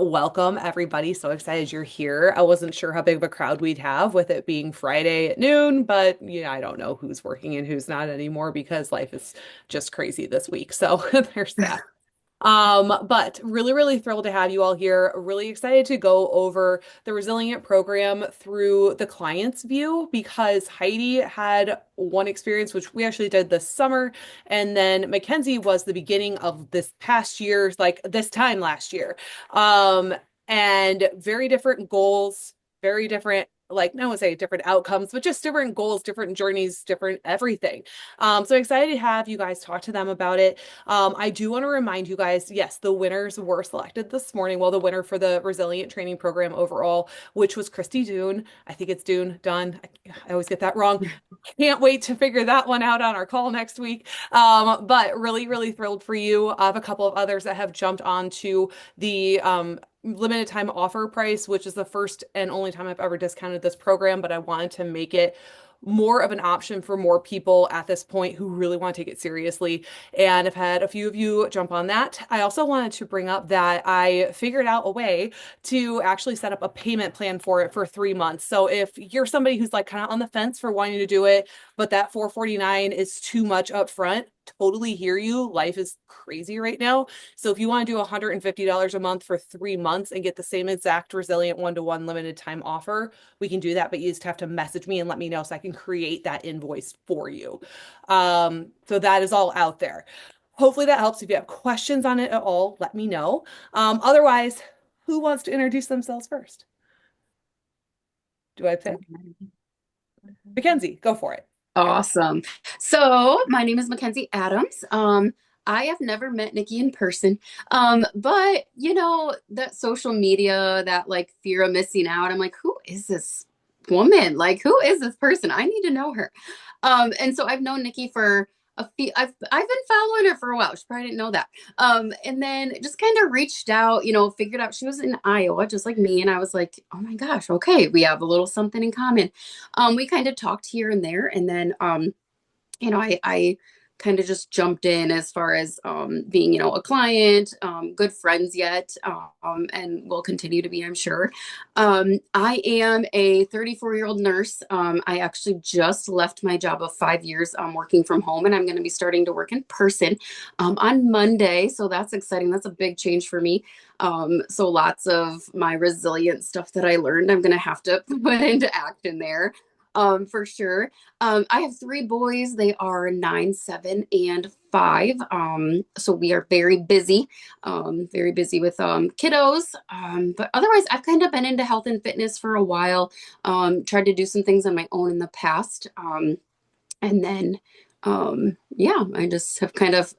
Welcome, everybody. So excited you're here. I wasn't sure how big of a crowd we'd have with it being Friday at noon, but yeah, I don't know who's working and who's not anymore because life is just crazy this week. So there's that. But really thrilled to have you all here. Really excited to go over the Resilient program through the client's view because Heidi had one experience, which we actually did this summer, and then Mackenzie was the beginning of this past year's, like this time last year. Um, and very different goals, very different, like, I won't say different outcomes, but just different goals, different journeys, different everything. So excited to have you guys talk to them about it. I do want to remind you guys, yes, the winners were selected this morning. Well, the winner for the Resilient Training Program overall, which was Christy Dune. I think it's Dune, Done. I always get that wrong. Can't wait to figure that one out on our call next week. But really thrilled for you. I have a couple of others that have jumped onto the limited time offer price, which is the first and only time I've ever discounted this program, but I wanted to make it more of an option for more people at this point who really want to take it seriously. And I've had a few of you jump on that. I also wanted to bring up that I figured out a way to actually set up a payment plan for it for 3 months. So if you're somebody who's like kind of on the fence for wanting to do it, but that 449 is too much up front, totally hear you. Life is crazy right now. So if you want to do $150 a month for 3 months and get the same exact Resilient one-to-one limited time offer, we can do that, but you just have to message me and let me know so I can create that invoice for you. So that is all out there. Hopefully that helps. If you have questions on it at all, let me know. Otherwise, who wants to introduce themselves first? Do I pick? Mackenzie, go for it. Awesome. So my name is Mackenzie Adams. I have never met Nikki in person. But that social media, that like fear of missing out. I'm like, who is this woman? Like, who is this person? I need to know her. And so I've known Nikki for I've been following her for a while. She probably didn't know that. And then just kind of reached out, figured out she was in Iowa, just like me. And I was like, oh my gosh, okay, we have a little something in common. We kind of talked here and there, and then I kind of just jumped in as far as being, a client, good friends yet, and will continue to be, I'm sure. I am a 34-year-old nurse. I actually just left my job of 5 years working from home, and I'm going to be starting to work in person on Monday. So that's exciting. That's a big change for me. So lots of my resilient stuff that I learned, I'm going to have to put into action there. For sure. I have three boys. They are 9, 7, and 5. So we are very busy with kiddos. But otherwise, I've kind of been into health and fitness for a while. Tried to do some things on my own in the past. And then, yeah, I just have kind of,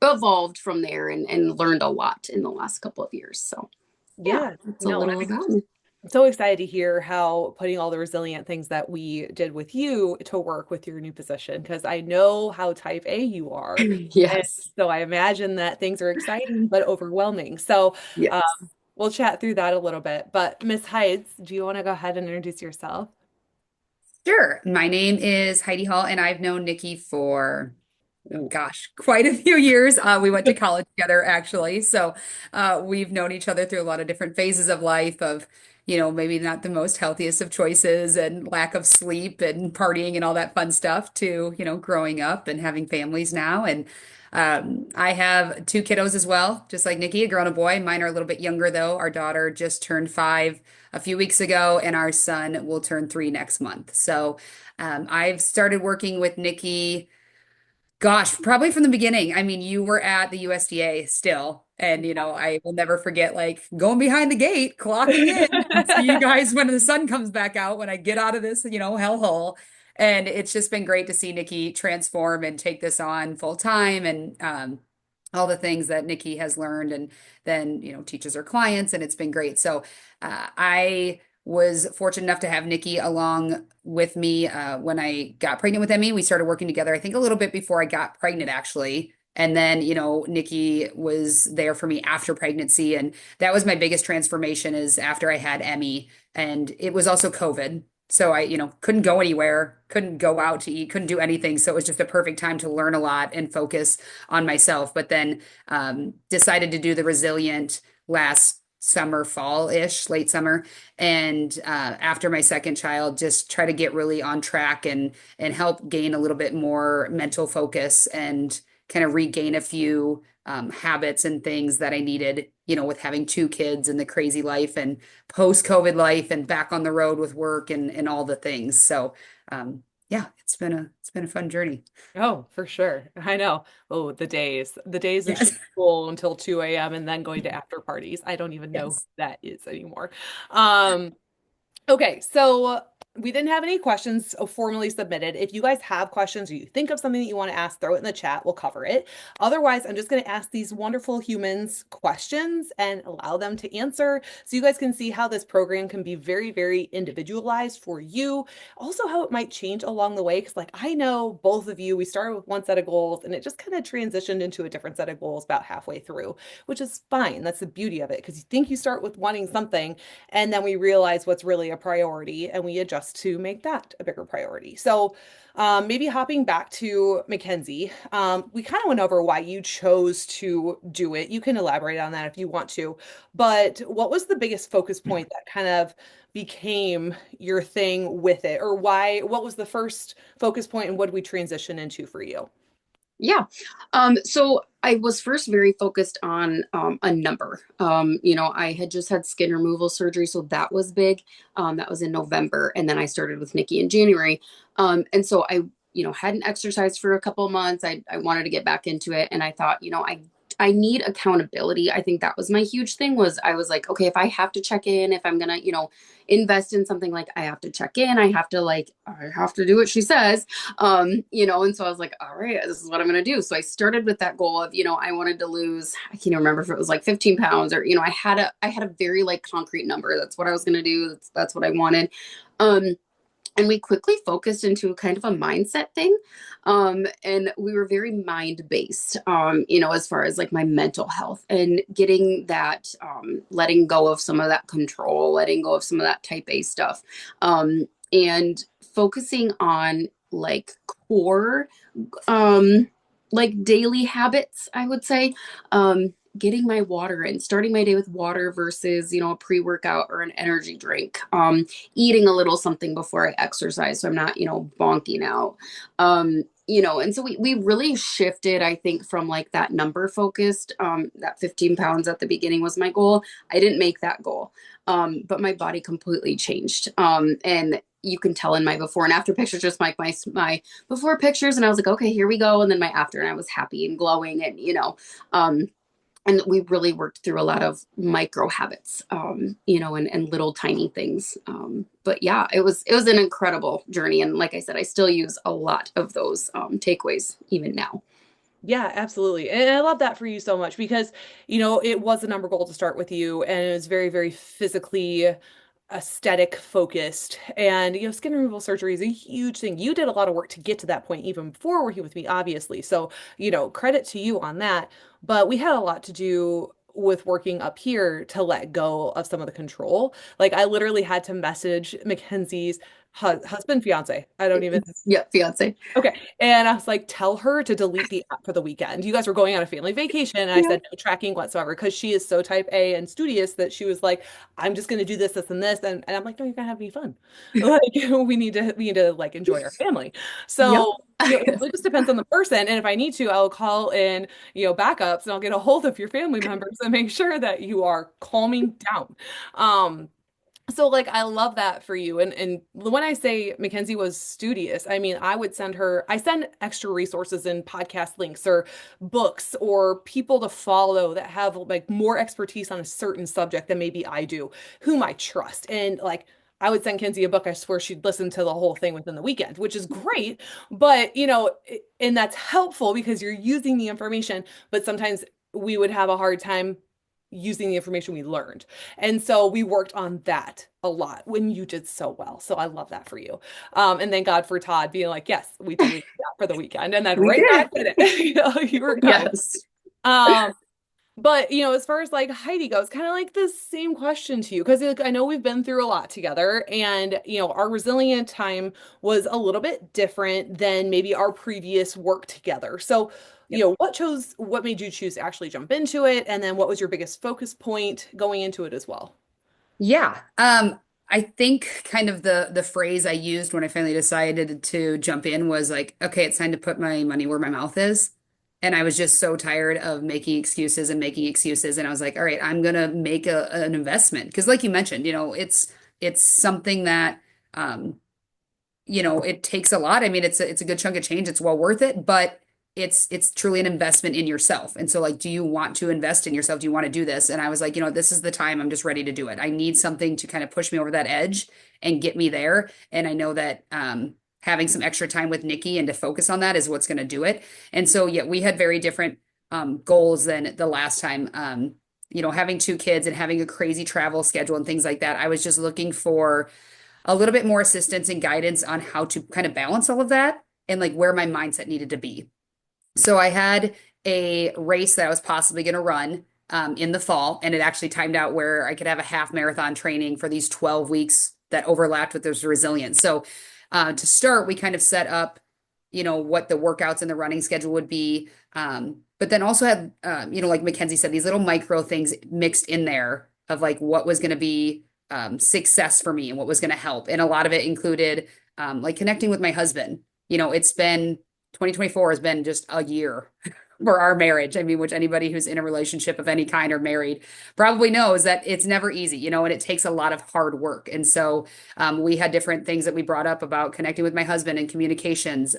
evolved from there and learned a lot in the last couple of years. So, yeah, Yeah, that's a no, and little about me. I'm so excited to hear how putting all the resilient things that we did with you to work with your new position, because I know how type A you are. And Yes. so I imagine that things are exciting but overwhelming. So um, Yes. we'll chat through that a little bit. But Miss Heights, do you want to go ahead and introduce yourself? Sure. My name is Heidi Hall, and I've known Nikki for, oh gosh, quite a few years. We went to college together, actually. So we've known each other through a lot of different phases of life of, maybe not the most healthiest of choices and lack of sleep and partying and all that fun stuff to, growing up and having families now. And I have two kiddos as well, just like Nikki, a girl and a boy. Mine are a little bit younger, though. Our daughter just turned 5 a few weeks ago, and our son will turn 3 next month. So I've started working with Nikki, gosh, probably from the beginning. I mean, you were at the USDA still. And, I will never forget like going behind the gate, clocking in, and see you guys when the sun comes back out, when I get out of this, hellhole. And it's just been great to see Nikki transform and take this on full time and all the things that Nikki has learned and then, teaches her clients. And it's been great. So I was fortunate enough to have Nikki along with me when I got pregnant with Emmy. We started working together, I think a little bit before I got pregnant, actually. And then, Nikki was there for me after pregnancy. And that was my biggest transformation is after I had Emmy. And it was also COVID. So I, couldn't go anywhere, couldn't go out to eat, couldn't do anything. So it was just the perfect time to learn a lot and focus on myself. But then decided to do the Resilient last summer, fall-ish, late summer. And after my second child, just try to get really on track and help gain a little bit more mental focus and kind of regain a few habits and things that I needed, with having two kids and the crazy life and post-COVID life and back on the road with work and all the things. So yeah, it's been a fun journey. Oh, for sure. I know. Oh, the days of Yes. school until 2 a.m. and then going to after parties. I don't even know who Yes. that is anymore. Um, Okay, so we didn't have any questions formally submitted. If you guys have questions or you think of something that you want to ask, throw it in the chat. We'll cover it. Otherwise, I'm just going to ask these wonderful humans questions and allow them to answer so you guys can see how this program can be very, very individualized for you. Also, how it might change along the way. Because, like, I know both of you, we started with one set of goals and it just kind of transitioned into a different set of goals about halfway through, which is fine. That's the beauty of it because you think you start with wanting something and then we realize what's really a priority and we adjust to make that a bigger priority. So maybe hopping back to Mackenzie, we kind of went over why you chose to do it. You can elaborate on that if you want to. But what was the biggest focus point that kind of became your thing with it? Or what was the first focus point and what did we transition into for you? Yeah. So I was first very focused on a number. I had just had skin removal surgery, so that was big. That was in November, and then I started with Nikki in January. And so I, hadn't exercised for a couple of months. I wanted to get back into it, and I thought, I need accountability. I think that was my huge thing was I was like, okay, if I have to check in, if I'm gonna, invest in something, like I have to check in, I have to do what she says. And so I was like, all right, this is what I'm going to do. So I started with that goal of, I wanted to lose, I can't even remember if it was like 15 pounds or, I had a very like concrete number. That's what I was going to do. That's what I wanted. Um, and we quickly focused into kind of a mindset thing. And we were very mind based, as far as like my mental health and getting that, letting go of some of that control, letting go of some of that type A stuff, and focusing on like core, um, like daily habits, I would say. Getting my water in, starting my day with water versus, a pre-workout or an energy drink. Eating a little something before I exercise so I'm not, bonking out. And so we really shifted, I think, from like that number focused, that 15 pounds at the beginning was my goal. I didn't make that goal. But my body completely changed. And you can tell in my before and after pictures, just like my before pictures. And I was like, okay, here we go. And then my after, and I was happy and glowing and, um, and we really worked through a lot of micro habits, and little tiny things. But yeah, it was an incredible journey, and like I said, I still use a lot of those takeaways even now. Yeah, absolutely. And I love that for you so much because, it was a number goal to start with you and it was very, very physically aesthetic focused. And, skin removal surgery is a huge thing. You did a lot of work to get to that point even before working with me, obviously. So, credit to you on that. But we had a lot to do with working up here to let go of some of the control. Like I literally had to message Mackenzie's husband, fiance. I don't even Yeah, fiance. Okay. And I was like, tell her to delete the app for the weekend. You guys were going on a family vacation. And I Yeah. said, no tracking whatsoever because she is so type A and studious that she was like, I'm just going to do this, this, and this. And I'm like, no, you're going to have any fun. Like, we need to like enjoy our family. Yep. So, it really just depends on the person. And if I need to, I'll call in, backups and I'll get a hold of your family members and make sure that you are calming down. So like I love that for you. And when I say Mackenzie was studious, I mean I send extra resources and podcast links or books or people to follow that have like more expertise on a certain subject than maybe I do, whom I trust. And like I would send Kenzie a book, I swear she'd listen to the whole thing within the weekend, which is great. But and that's helpful because you're using the information, but sometimes we would have a hard time using the information we learned. And so we worked on that a lot when you did so well. So I love that for you. And thank God for Todd being like, yes, we deleted that for the weekend. And then We right did. back at it, you were good. Yes. Um, but as far as like Heidi goes, kind of like the same question to you, because like, I know we've been through a lot together and our resilient time was a little bit different than maybe our previous work together. So Yep. what made you choose to actually jump into it? And then what was your biggest focus point going into it as well? Yeah. I think kind of the phrase I used when I finally decided to jump in was like, okay, it's time to put my money where my mouth is. And I was just so tired of making excuses and making excuses. And I was like, all right, I'm gonna make an investment. Because like you mentioned, it's something that it takes a lot. I mean, it's a good chunk of change. It's well worth it, but it's truly an investment in yourself. And so like, do you want to invest in yourself? Do you want to do this? And I was like, this is the time. I'm just ready to do it. I need something to kind of push me over that edge and get me there. And I know that having some extra time with Nikki and to focus on that is what's going to do it. And so yeah, we had very different goals than the last time. Having two kids and having a crazy travel schedule and things like that. I was just looking for a little bit more assistance and guidance on how to kind of balance all of that and like where my mindset needed to be. So I had a race that I was possibly going to run in the fall, and it actually timed out where I could have a half marathon training for these 12 weeks that overlapped with this resilience. So to start, we kind of set up, what the workouts and the running schedule would be. But then also had, like Mackenzie said, these little micro things mixed in there of like what was going to be success for me and what was going to help. And a lot of it included like connecting with my husband. It's been 2024 has been just a year for our marriage. I mean, which anybody who's in a relationship of any kind or married probably knows that it's never easy, and it takes a lot of hard work. And so we had different things that we brought up about connecting with my husband and communications.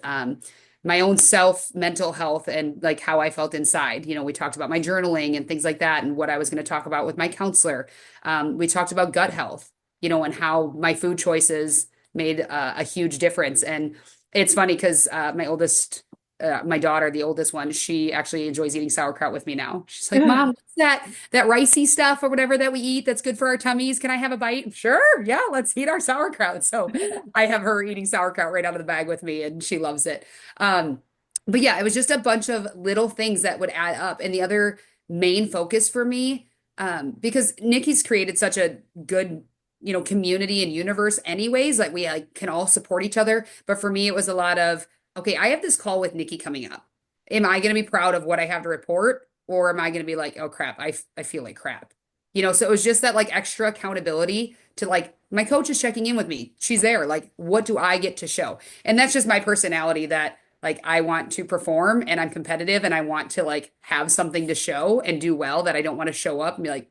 My own self mental health and like how I felt inside. We talked about my journaling and things like that and what I was going to talk about with my counselor. We talked about gut health, and how my food choices made a huge difference. And it's funny because my daughter, the oldest one, she actually enjoys eating sauerkraut with me now. She's like, Mom, what's that ricey stuff or whatever that we eat that's good for our tummies? Can I have a bite? Sure. Yeah, let's eat our sauerkraut. So I have her eating sauerkraut right out of the bag with me and she loves it. Um, but yeah, it was just a bunch of little things that would add up. And the other main focus for me, because Nikki's created such a good community and universe anyways, like we like can all support each other. But for me, it was a lot of, okay, I have this call with Nikki coming up. Am I going to be proud of what I have to report? Or am I going to be like, oh crap, I feel like crap. So it was just that like extra accountability to like, my coach is checking in with me. She's there. Like, what do I get to show? And that's just my personality that like I want to perform and I'm competitive and I want to like have something to show and do well, that I don't want to show up and be like,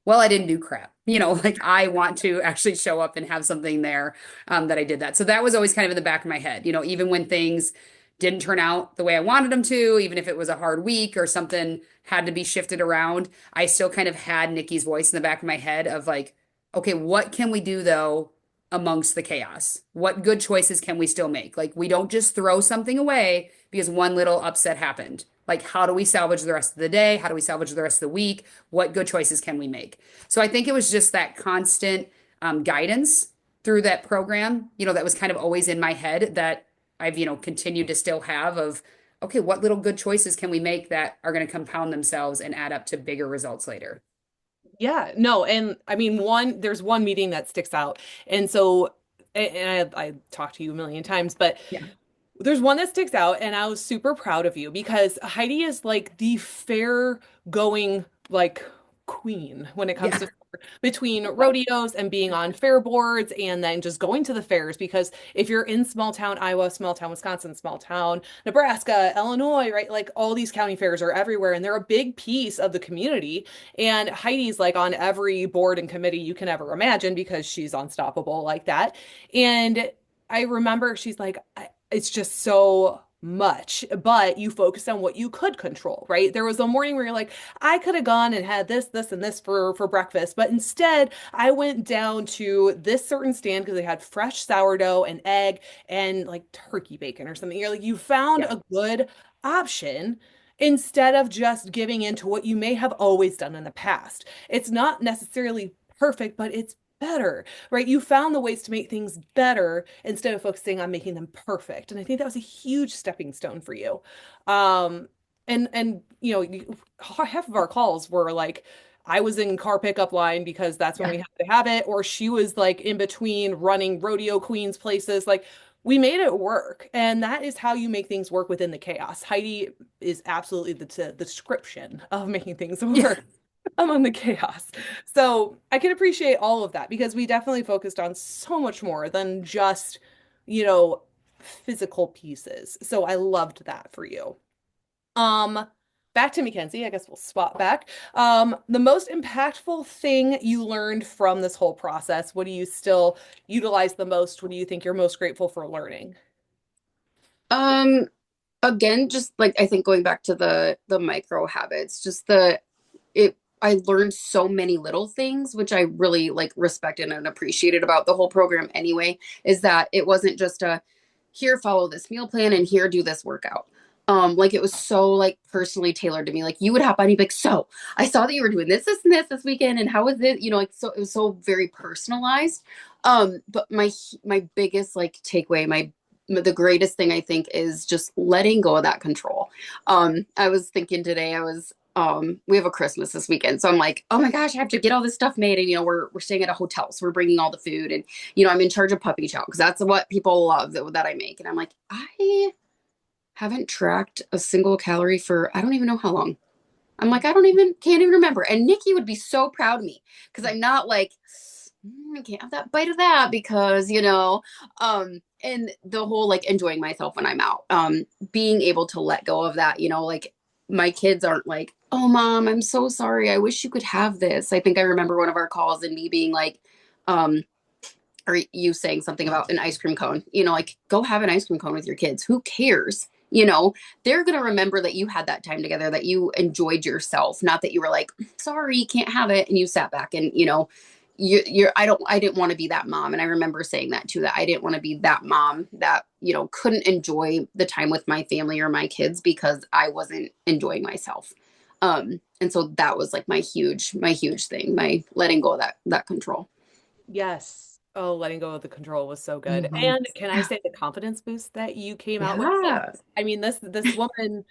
well, I didn't do crap. Like I want to actually show up and have something there that I did that. So that was always kind of in the back of my head, even when things didn't turn out the way I wanted them to, even if it was a hard week or something had to be shifted around, I still kind of had Nikki's voice in the back of my head of like, okay, what can we do though amongst the chaos? What good choices can we still make? Like we don't just throw something away because one little upset happened. Like, how do we salvage the rest of the day? How do we salvage the rest of the week? What good choices can we make? So I think it was just that constant guidance through that program, that was kind of always in my head that I've, continued to still have of, okay, what little good choices can we make that are going to compound themselves and add up to bigger results later? Yeah, no, and I mean there's one meeting that sticks out. And so and I talked to you a million times, but Yeah. there's one that sticks out, and I was super proud of you because Heidi is like the fair going like queen when it comes Yeah. to between rodeos and being on fair boards and then just going to the fairs. Because if you're in small town Iowa, small town Wisconsin, small town Nebraska, Illinois, right? Like all these county fairs are everywhere and they're a big piece of the community. And Heidi's like on every board and committee you can ever imagine because she's unstoppable like that. And I remember she's like, it's just so much, but you focus on what you could control, right? There was a morning where you're like, I could have gone and had this, and this for breakfast, but instead I went down to this certain stand because they had fresh sourdough and egg and like turkey bacon or something. You're like, you found Yeah. a good option instead of just giving in to what you may have always done in the past. It's not necessarily perfect, but it's better, right? You found the ways to make things better instead of focusing on making them perfect. And I think that was a huge stepping stone for you. Um, and half of our calls were like I was in car pickup line because that's when Yeah. we had to have it, or she was like in between running rodeo queens places. Like we made it work. And that is how you make things work within the chaos. Heidi is absolutely the description of making things Yeah. work among the chaos. So I can appreciate all of that because we definitely focused on so much more than just, you know, physical pieces. So I loved that for you. Um, Back to Mackenzie. I guess we'll swap back. The most impactful thing you learned from this whole process, what do you still utilize the most? What do you think you're most grateful for learning? Um, Again, just like I think going back to the micro habits, just the it I learned so many little things, which I really like respected and appreciated about the whole program anyway, is that it wasn't just a here follow this meal plan and here do this workout. Like it was so like personally tailored to me. Like you would hop on, you'd be like, so I saw that you were doing this and this weekend, and how was it? You know, like so it was so very personalized. But my biggest like takeaway, my the greatest thing I think is just letting go of that control. I was thinking today, we have a Christmas this weekend. So I'm like, oh my gosh, I have to get all this stuff made. And we're staying at a hotel. So we're bringing all the food and I'm in charge of puppy chow because that's what people love that I make. And I'm like, I haven't tracked a single calorie for I don't even know how long. I'm like, can't even remember. And Nikki would be so proud of me because I'm not like, I can't have that bite of that because, and the whole like enjoying myself when I'm out, being able to let go of that, like my kids aren't like, oh, mom, I'm so sorry. I wish you could have this. I think I remember one of our calls and me being like, um, or you saying something about an ice cream cone, like go have an ice cream cone with your kids. Who cares? They're going to remember that you had that time together, that you enjoyed yourself, not that you were like, sorry, you can't have it. And you sat back and, I didn't want to be that mom. And I remember saying that too, that I didn't want to be that mom that, couldn't enjoy the time with my family or my kids because I wasn't enjoying myself. And so that was like my huge thing, my letting go of that control. Yes. Oh, letting go of the control was so good. Mhm. And can I say the confidence boost that you came out with? Yeah. I mean, this woman,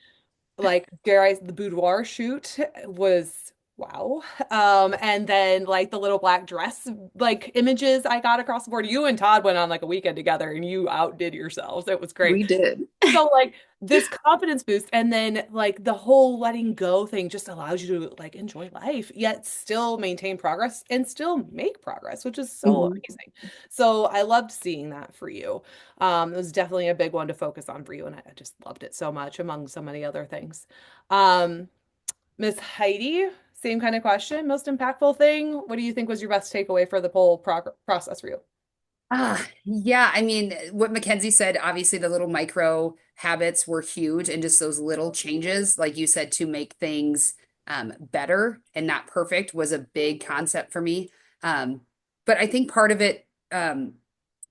like, dare I, the boudoir shoot was wow. And then like the little black dress, like images I got across the board. You and Todd went on like a weekend together and you outdid yourselves. It was great. We did. So like this confidence boost and then like the whole letting go thing just allows you to like enjoy life, yet still maintain progress and still make progress, which is so Mhm. amazing. So I loved seeing that for you. It was definitely a big one to focus on for you, and I just loved it so much among so many other things. Um, Miss Heidi, same kind of question. Most impactful thing. What do you think was your best takeaway for the whole process for you? Yeah, I mean, what Mackenzie said, obviously the little micro habits were huge and just those little changes, like you said, to make things better and not perfect was a big concept for me. Um, but I think part of it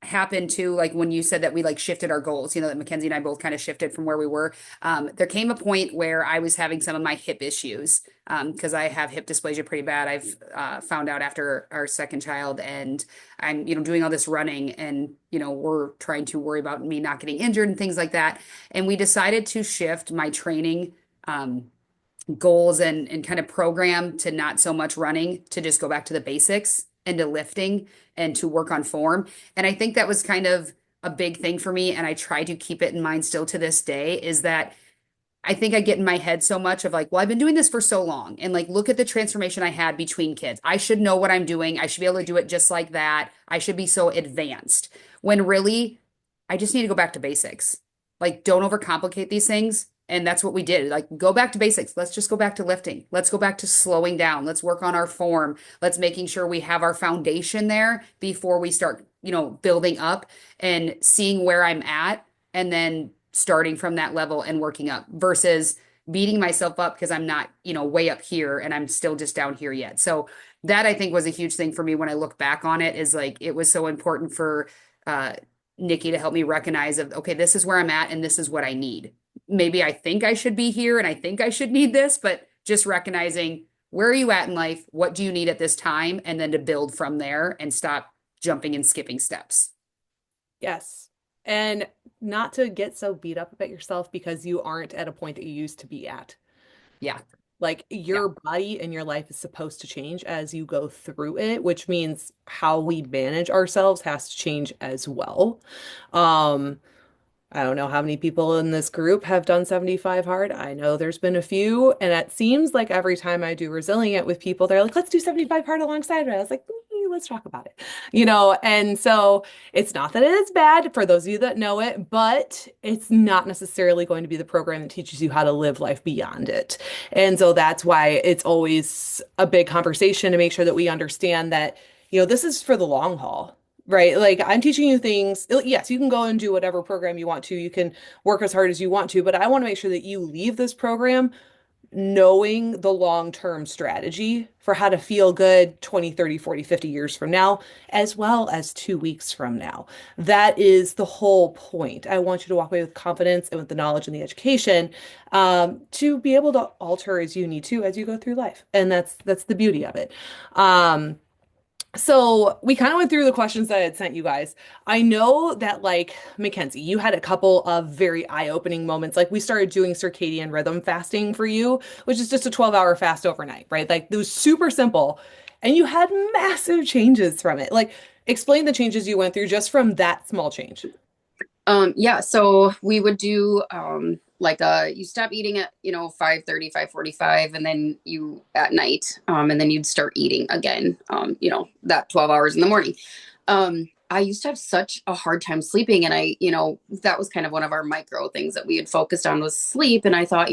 happened too, like when you said that we like shifted our goals, that Mackenzie and I both kind of shifted from where we were. There came a point where I was having some of my hip issues because I have hip dysplasia pretty bad. I've found out after our second child, and I'm, doing all this running, and we're trying to worry about me not getting injured and things like that. And we decided to shift my training goals and kind of program to not so much running, to just go back to the basics and to lifting and to work on form. And I think that was kind of a big thing for me. And I try to keep it in mind still to this day, is that I think I get in my head so much of like, well, I've been doing this for so long. And like, look at the transformation I had between kids. I should know what I'm doing. I should be able to do it just like that. I should be so advanced. When really, I just need to go back to basics. Like, don't overcomplicate these things. And that's what we did. Like, go back to basics. Let's just go back to lifting. Let's go back to slowing down. Let's work on our form. Let's making sure we have our foundation there before we start, building up and seeing where I'm at. And then starting from that level and working up versus beating myself up because I'm not, way up here and I'm still just down here yet. So that I think was a huge thing for me when I look back on it, is like it was so important for uh Nikki to help me recognize of, okay, this is where I'm at and this is what I need. Maybe I think I should be here and I think I should need this, but just recognizing, where are you at in life? What do you need at this time? And then to build from there and stop jumping and skipping steps. Yes. And not to get so beat up about yourself because you aren't at a point that you used to be at. Yeah. Like Yeah. your body and your life is supposed to change as you go through it, which means how we manage ourselves has to change as well. Um, I don't know how many people in this group have done 75 hard. I know there's been a few, and it seems like every time I do resilient with people, they're like, let's do 75 hard alongside it. I was like, let's talk about it. And so it's not that it is bad for those of you that know it, but it's not necessarily going to be the program that teaches you how to live life beyond it. And so that's why it's always a big conversation to make sure that we understand that, this is for the long haul. Right. Like I'm teaching you things. Yes, you can go and do whatever program you want to. You can work as hard as you want to, but I want to make sure that you leave this program knowing the long-term strategy for how to feel good 20, 30, 40, 50 years from now, as well as 2 weeks from now. That is the whole point. I want you to walk away with confidence and with the knowledge and the education to be able to alter as you need to as you go through life. And that's the beauty of it. So we kind of went through the questions that I had sent you guys. I know that like Mackenzie, you had a couple of very eye-opening moments. Like we started doing circadian rhythm fasting for you, which is just a 12-hour fast overnight, right? Like it was super simple. And you had massive changes from it. Like explain the changes you went through just from that small change. Yeah, so we would do like you stop eating at, 5:30, 5:45, and then you at night, and then you'd start eating again, that 12 hours in the morning. I used to have such a hard time sleeping, and that was kind of one of our micro things that we had focused on was sleep. And I thought,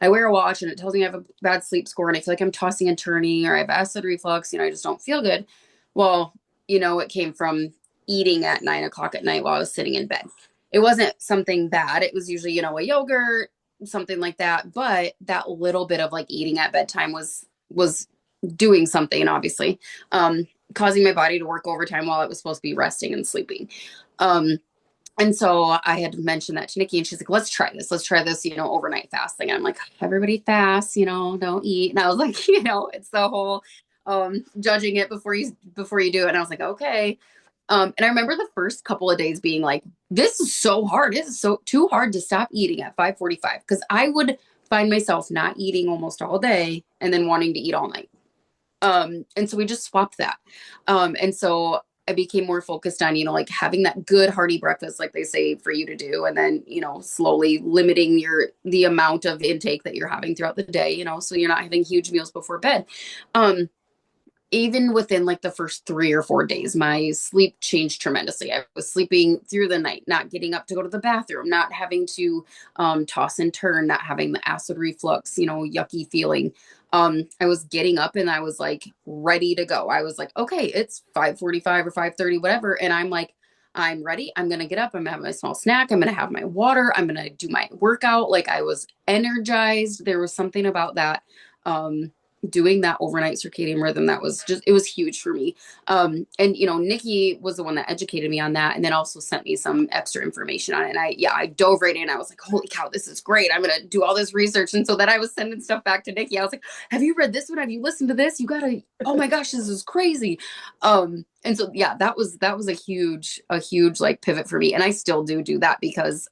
I wear a watch and it tells me I have a bad sleep score and I feel like I'm tossing and turning or I have acid reflux, I just don't feel good. Well, it came from eating at 9 o'clock at night while I was sitting in bed. It wasn't something bad. It was usually, a yogurt, something like that. But that little bit of like eating at bedtime was doing something, obviously, causing my body to work overtime while it was supposed to be resting and sleeping. Um, and so I had mentioned that to Nikki, and she's like, let's try this. Let's try this, overnight fasting. And I'm like, everybody fasts, don't eat. And I was like, it's the whole judging it before you do it. And I was like, okay. And I remember the first couple of days being like, this is so hard. This is so too hard to stop eating at 5:45 because I would find myself not eating almost all day and then wanting to eat all night. And so we just swapped that. And so I became more focused on, like having that good hearty breakfast, like they say for you to do, and then, slowly limiting the amount of intake that you're having throughout the day, so you're not having huge meals before bed. Um, Even within like the first 3 or 4 days, my sleep changed tremendously. I was sleeping through the night, not getting up to go to the bathroom, not having to toss and turn, not having the acid reflux, yucky feeling. I was getting up and I was like ready to go. I was like, okay, it's 5:45 or 5:30, whatever. And I'm like, I'm ready. I'm going to get up. I'm going to have my small snack. I'm going to have my water. I'm going to do my workout. Like I was energized. There was something about that. Doing that overnight circadian rhythm that was just it was huge for me. And Nikki was the one that educated me on that and then also sent me some extra information on it. And I dove right in. I was like, holy cow, this is great. I'm gonna do all this research. And so then I was sending stuff back to Nikki. I was like, have you read this one? Have you listened to this? You gotta, oh my gosh, this is crazy. And so yeah, that was a huge like pivot for me. And I still do that because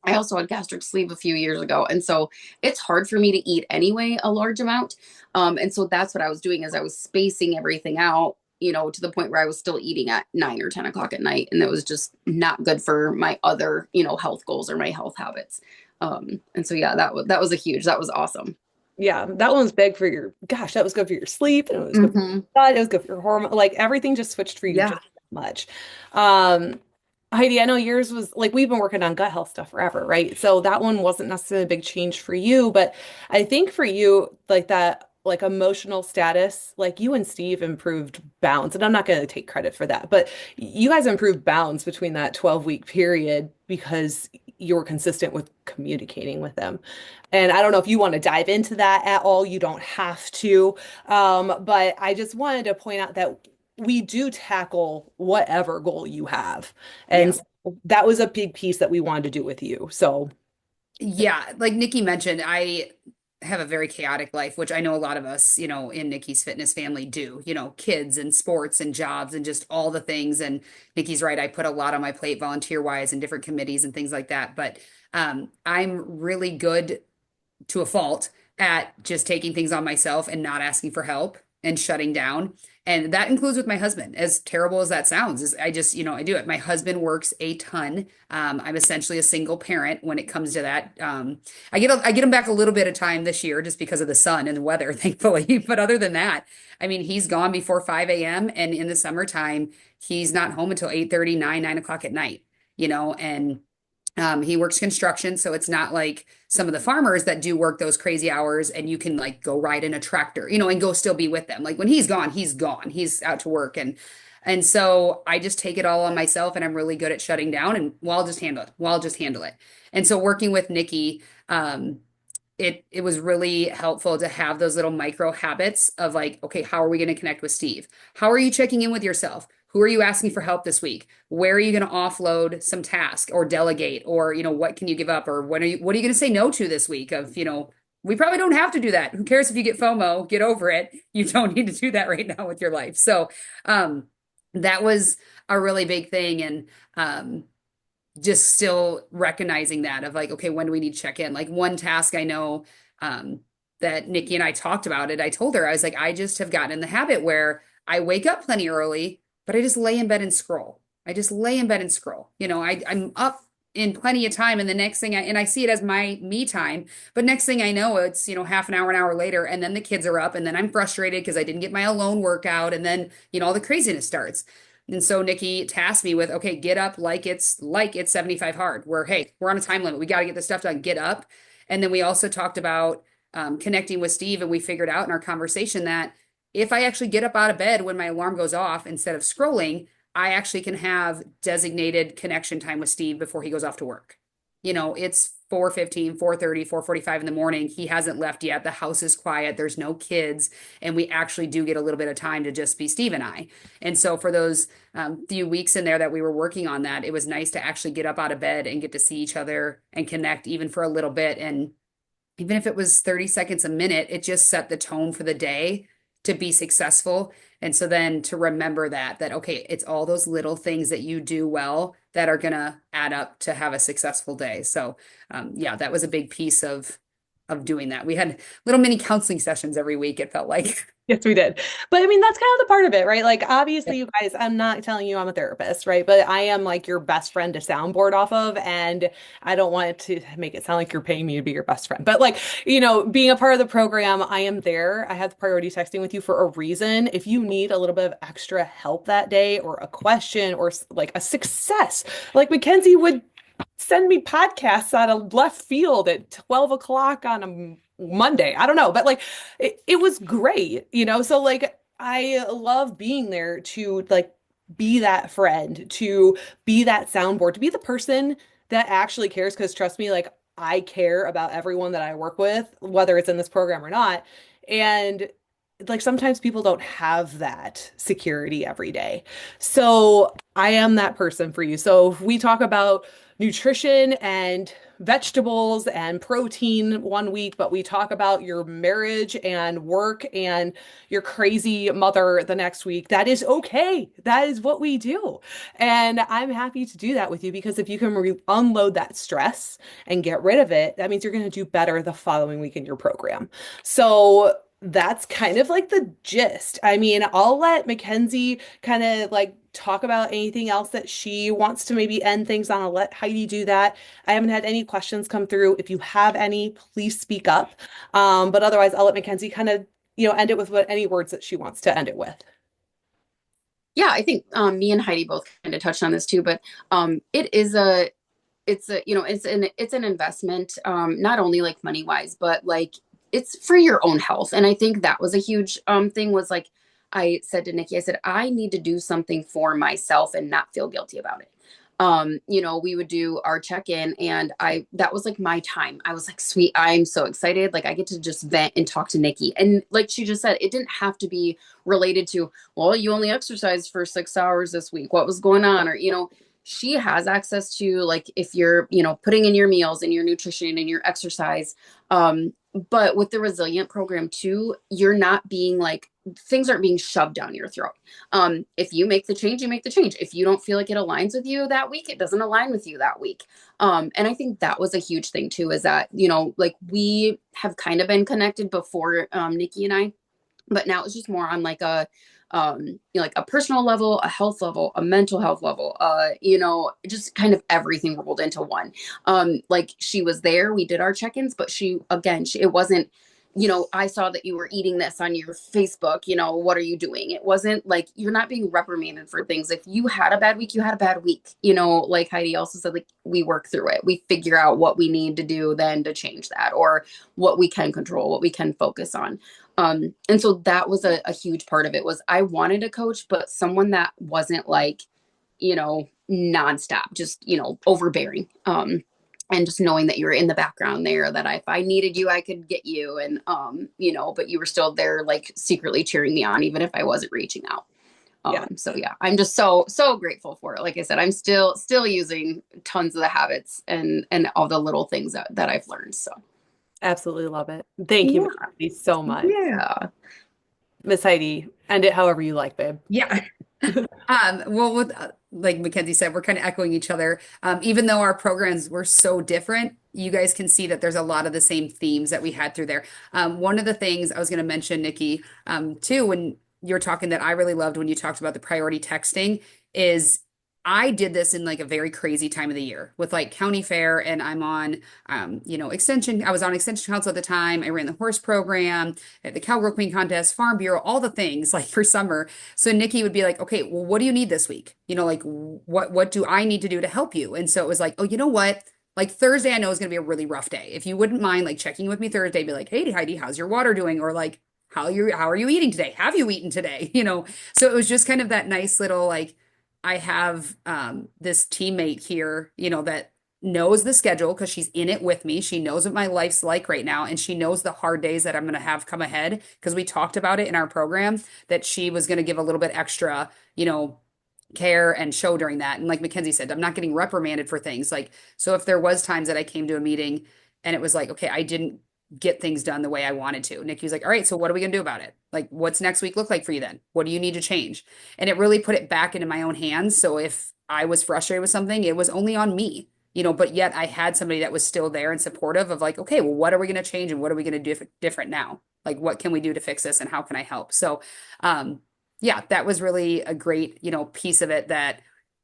I also had gastric sleeve a few years ago. And so it's hard for me to eat anyway, a large amount. And so that's what I was doing is I was spacing everything out, to the point where I was still eating at 9 or 10 o'clock at night. And it was just not good for my other, health goals or my health habits. And so, yeah, that was awesome. Yeah, that one was big for gosh, that was good for your sleep and it was good for Hmm. your gut, it was good for your hormone. Like everything just switched for you Yeah. just that much. Um, Heidi, I know yours was like we've been working on gut health stuff forever, right? So that one wasn't necessarily a big change for you, but I think for you, like that, like emotional status, like you and Steve improved bounds, and I'm not going to take credit for that, but you guys improved bounds between that 12-week period because you were consistent with communicating with them. And I don't know if you want to dive into that at all. You don't have to. But I just wanted to point out that we do tackle whatever goal you have. And Yeah. so that was a big piece that we wanted to do with you. So, Yeah, like Nikki mentioned, I have a very chaotic life, which I know a lot of us, in Nikki's fitness family do, kids and sports and jobs and just all the things. And Nikki's right, I put a lot on my plate volunteer wise and different committees and things like that. But I'm really good to a fault at just taking things on myself and not asking for help and shutting down. And that includes with my husband, as terrible as that sounds, is I just, I do it. My husband works a ton. I'm essentially a single parent when it comes to that. I get him back a little bit of time this year just because of the sun and the weather, thankfully. But other than that, I mean, he's gone before 5 a.m. and in the summertime, he's not home until 8:30, 9 o'clock at night, and he works construction, so it's not like some of the farmers that do work those crazy hours and you can like go ride in a tractor, and go still be with them. Like when he's gone, he's gone. He's out to work and so I just take it all on myself and I'm really good at shutting down and I'll just handle it. I'll just handle it. And so working with Nikki, it was really helpful to have those little micro habits of like, okay, how are we going to connect with Steve? How are you checking in with yourself? Who are you asking for help this week? Where are you going to offload some task or delegate or, what can you give up or what are you going to say no to this week of, we probably don't have to do that. Who cares if you get FOMO, get over it. You don't need to do that right now with your life. So, that was a really big thing. And, just still recognizing that of like, okay, when do we need to check in? Like one task I know, that Nikki and I talked about it. I told her, I was like, I just have gotten in the habit where I wake up plenty early, but I just lay in bed and scroll. I just lay in bed and scroll. I'm up in plenty of time. And the next thing I see it as my me time, but next thing I know, it's, half an hour later, and then the kids are up and then I'm frustrated because I didn't get my alone workout. And then, all the craziness starts. And so Nikki tasked me with, okay, get up like it's 75 hard, where, hey, we're on a time limit. We got to get this stuff done. Get up. And then we also talked about connecting with Steve, and we figured out in our conversation that if I actually get up out of bed when my alarm goes off, instead of scrolling, I actually can have designated connection time with Steve before he goes off to work. It's 4:15, 4:30, 4:45 in the morning. He hasn't left yet. The house is quiet. There's no kids. And we actually do get a little bit of time to just be Steve and I. And so for those few weeks in there that we were working on that, it was nice to actually get up out of bed and get to see each other and connect even for a little bit. And even if it was 30 seconds a minute, it just set the tone for the day to be successful. And so then to remember that, okay, it's all those little things that you do well that are going to add up to have a successful day. So, yeah, that was a big piece of doing that. We had little mini counseling sessions every week, it felt like. Yes, we did. But I mean, that's kind of the part of it, right? Like, Yeah. obviously, you guys, I'm not telling you I'm a therapist, right? But I am like your best friend to soundboard off of. And I don't want it to make it sound like you're paying me to be your best friend. But like, being a part of the program, I am there. I have the priority texting with you for a reason. If you need a little bit of extra help that day or a question or like a success, like Mackenzie would send me podcasts out of left field at 12 o'clock on a Monday. I don't know, but like it was great, So like I love being there to like be that friend, to be that soundboard, to be the person that actually cares. Because trust me, like I care about everyone that I work with, whether it's in this program or not. And like sometimes people don't have that security every day. So I am that person for you. So if we talk about nutrition and vegetables and protein one week, but we talk about your marriage and work and your crazy mother the next week, that is okay. That is what we do. And I'm happy to do that with you because if you can unload that stress and get rid of it, that means you're going to do better the following week in your program. So that's kind of like the gist. I mean, I'll let Mackenzie kind of like talk about anything else that she wants to maybe end things on. I'll let Heidi do that. I haven't had any questions come through. If you have any, please speak up. But otherwise, I'll let Mackenzie kind of, end it with any words that she wants to end it with. Yeah, I think me and Heidi both kind of touched on this too, but it's an investment, not only like money wise, but like it's for your own health. And I think that was a huge thing was like I said to Nikki, I said, I need to do something for myself and not feel guilty about it. We would do our check-in and that was like my time. I was like, sweet, I'm so excited. Like I get to just vent and talk to Nikki. And like she just said, it didn't have to be related to, well, you only exercised for 6 hours this week. What was going on? Or, she has access to like if you're putting in your meals and your nutrition and your exercise, but with the resilient program too, you're not being like things aren't being shoved down your throat. If you make the change, you make the change. If you don't feel like it aligns with you that week, it doesn't align with you that week. And I think that was a huge thing too, is that, like we have kind of been connected before, Nikki and I, but now it's just more on like like a personal level, a health level, a mental health level, just kind of everything rolled into one. Like she was there, we did our check-ins, but it wasn't, I saw that you were eating this on your Facebook, what are you doing? It wasn't like you're not being reprimanded for things. If you had a bad week, you had a bad week, like Heidi also said, like we work through it. We figure out what we need to do then to change that, or what we can control, what we can focus on. And so that was a huge part of it. Was I wanted a coach, but someone that wasn't like, nonstop, just, overbearing. And just knowing that you were in the background there, that if I needed you, I could get you. And, but you were still there, like secretly cheering me on, even if I wasn't reaching out. Yeah, So yeah, I'm just so grateful for it. Like I said, I'm still using tons of the habits and all the little things that I've learned. So absolutely love it. Thank you, yeah, Mackenzie, so much. yeah. Miss Heidi, end it however you like, babe. Yeah. Well, like Mackenzie said, we're kind of echoing each other. Even though our programs were so different, you guys can see that there's a lot of the same themes that we had through there. One of the things I was going to mention, Nikki, too, when you're talking that I really loved when you talked about the priority texting is I did this in like a very crazy time of the year with like county fair and I'm on, extension. I was on extension council at the time. I ran the horse program at the Cowgirl Queen contest, Farm Bureau, all the things like for summer. So Nikki would be like, okay, well, what do you need this week? Like what do I need to do to help you? And so it was like, oh, you know what? Like Thursday, I know is going to be a really rough day. If you wouldn't mind like checking with me Thursday, be like, hey, Heidi, how's your water doing? Or like, how are you eating today? Have you eaten today? So it was just kind of that nice little like, I have this teammate here, that knows the schedule because she's in it with me. She knows what my life's like right now, and she knows the hard days that I'm going to have come ahead because we talked about it in our program that she was going to give a little bit extra, care and show during that. And like Mackenzie said, I'm not getting reprimanded for things. Like, so if there was times that I came to a meeting and it was like, okay, I didn't get things done the way I wanted to. Nikki was like, all right, so what are we gonna do about it? Like, what's next week look like for you then? What do you need to change? And it really put it back into my own hands. So if I was frustrated with something, it was only on me, but yet I had somebody that was still there and supportive of like, okay, well, what are we gonna change and what are we gonna do different now? Like, what can we do to fix this and how can I help? So, yeah, that was really a great, piece of it that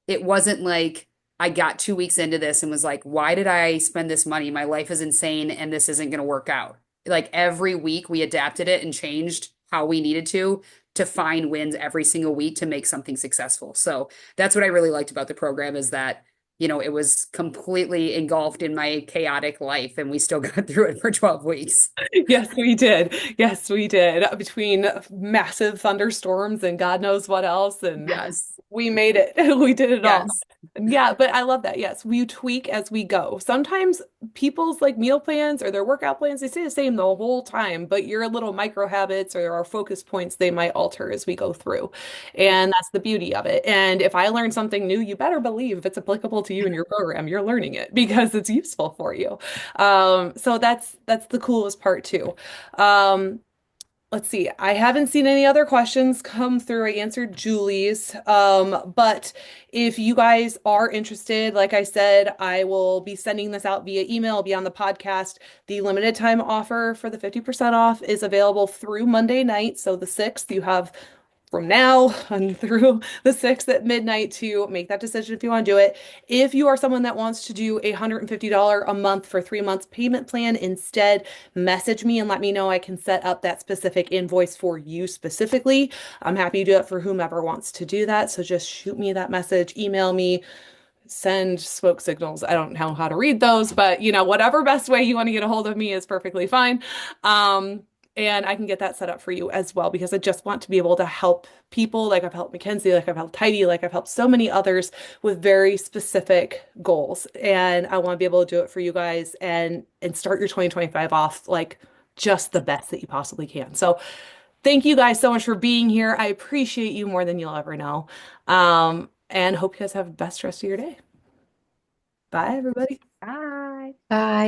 it wasn't like I got 2 weeks into this and was like, why did I spend this money? My life is insane and this isn't going to work out. Like every week we adapted it and changed how we needed to find wins every single week to make something successful. So that's what I really liked about the program is that, it was completely engulfed in my chaotic life and we still got through it for 12 weeks. Yes, we did. Yes, we did. Between massive thunderstorms and God knows what else, and Yes. we made it. We did it all. Yes. And yeah, but I love that. Yes, we tweak as we go. Sometimes people's like meal plans or their workout plans, they stay the same the whole time, but your little micro habits or our focus points, they might alter as we go through. And that's the beauty of it. And if I learn something new, you better believe if it's applicable to you in your program, you're learning it because it's useful for you. So that's the coolest part too. Um, let's see. I haven't seen any other questions come through. I answered Julie's. But if you guys are interested, like I said, I will be sending this out via email, it'll be on the podcast. The limited time offer for the 50% off is available through Monday night. So the 6th, you have from now and through the 6th at midnight to make that decision if you want to do it. If you are someone that wants to do a $150 a month for 3 months payment plan instead, message me and let me know. I can set up that specific invoice for you specifically. I'm happy to do it for whomever wants to do that. So just shoot me that message, email me, send smoke signals. I don't know how to read those, but whatever best way you want to get a hold of me is perfectly fine. And I can get that set up for you as well because I just want to be able to help people like I've helped Mackenzie, like I've helped Heidi, like I've helped so many others with very specific goals. And I want to be able to do it for you guys and start your 2025 off like just the best that you possibly can. So thank you guys so much for being here. I appreciate you more than you'll ever know. And hope you guys have the best rest of your day. Bye, everybody. Bye. Bye.